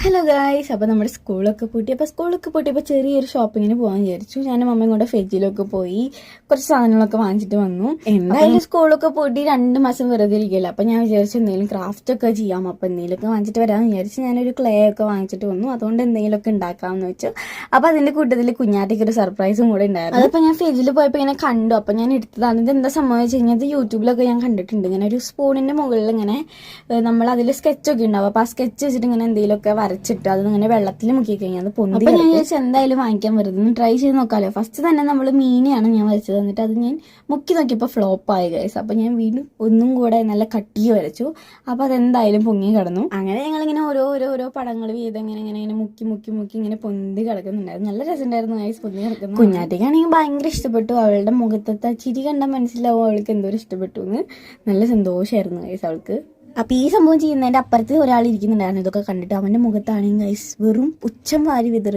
Hello guys, അപ്പോൾ നമ്മുടെ സ്കൂളൊക്കെ പൂട്ടിയപ്പോൾ ചെറിയൊരു ഷോപ്പിങ്ങിന് പോകാൻ വിചാരിച്ചു. ഞാനും അമ്മയും കൂടെ ഫെജിലൊക്കെ പോയി കുറച്ച് സാധനങ്ങളൊക്കെ വാങ്ങിച്ചിട്ട് വന്നു. എന്തായാലും സ്കൂളൊക്കെ പൂട്ടി 2 മാസം വെറുതെ ഇരിക്കില്ല. അപ്പോൾ ഞാൻ വിചാരിച്ചു എന്തെങ്കിലും ക്രാഫ്റ്റ് ഒക്കെ ചെയ്യാം. അപ്പോൾ എന്തെങ്കിലുമൊക്കെ വാങ്ങിച്ചിട്ട് വരാമെന്ന് വിചാരിച്ചു. ഞാനൊരു ക്ലേ ഒക്കെ വാങ്ങിച്ചിട്ട് വന്നു. അതുകൊണ്ട് എന്തെങ്കിലുമൊക്കെ ഉണ്ടാക്കാമെന്ന് വെച്ചു. അപ്പോൾ അതിൻ്റെ കൂട്ടത്തിൽ കുഞ്ഞാറ്റയ്ക്ക് ഒരു സർപ്രൈസും കൂടെ ഉണ്ടായിരുന്നു. അതിപ്പോൾ ഞാൻ ഫെജിൽ പോയപ്പോൾ ഇങ്ങനെ കണ്ടു. അപ്പോൾ ഞാൻ എടുത്തതാണ്. ഇത് എന്താ സംഭവിച്ചു കഴിഞ്ഞാൽ യൂട്യൂബിലൊക്കെ ഞാൻ കണ്ടിട്ടുണ്ട്. ഇങ്ങനെ ഒരു സ്പൂണിൻ്റെ മുകളിൽ ഇങ്ങനെ നമ്മൾ അതിൽ സ്കെച്ചൊക്കെ ഉണ്ടാവും. അപ്പോൾ ആ സ്കെച്ച് വെച്ചിട്ട് ഇങ്ങനെ എന്തെങ്കിലുമൊക്കെ വരച്ചിട്ട് അത് ഇങ്ങനെ വെള്ളത്തിൽ മുക്കി കഴിഞ്ഞാൽ അത് പൊന്തി. അപ്പോൾ ഞാൻ വിചാരിച്ചു എന്തായാലും വാങ്ങിക്കാൻ വരുന്നത് ട്രൈ ചെയ്ത് നോക്കാമല്ലോ. ഫസ്റ്റ് തന്നെ നമ്മൾ മീനെയാണ് ഞാൻ വരച്ചത്. എന്നിട്ട് അത് ഞാൻ മുക്കി നോക്കിയപ്പോൾ ഫ്ലോപ്പായി ഗൈസ്. അപ്പോൾ ഞാൻ വീണ്ടും ഒന്നും കൂടെ നല്ല കട്ടിക്ക് വരച്ചു. അപ്പോൾ അതെന്തായാലും പൊങ്ങി കിടന്നു. അങ്ങനെ ഞങ്ങളിങ്ങനെ ഓരോ പടങ്ങൾ വീതം ഇങ്ങനെ മുക്കി ഇങ്ങനെ പൊന്തി കിടക്കുന്നുണ്ടായിരുന്നു. നല്ല രസമുണ്ടായിരുന്നു ഗൈസ് പൊന്തി കിടക്കുന്നു. കുഞ്ഞാറ്റയ്ക്കാണെങ്കിൽ ഭയങ്കര ഇഷ്ടപ്പെട്ടു. അവളുടെ മുഖത്തെ ചിരി കണ്ടാൽ മനസ്സിലാവും അവൾക്ക് എന്തോരം ഇഷ്ടപ്പെട്ടു എന്ന്. നല്ല സന്തോഷമായിരുന്നു ഗൈസ് അവൾക്ക്. അപ്പോൾ ഈ സംഭവം ചെയ്യുന്നതിൻ്റെ അപ്പുറത്ത് ഒരാൾ ഇരിക്കുന്നുണ്ടായിരുന്നു. ഇതൊക്കെ കണ്ടിട്ട് അവൻ്റെ മുഖത്താണെങ്കിൽ ഗൈസ് വെറും പുച്ഛം വാരി വിതറി.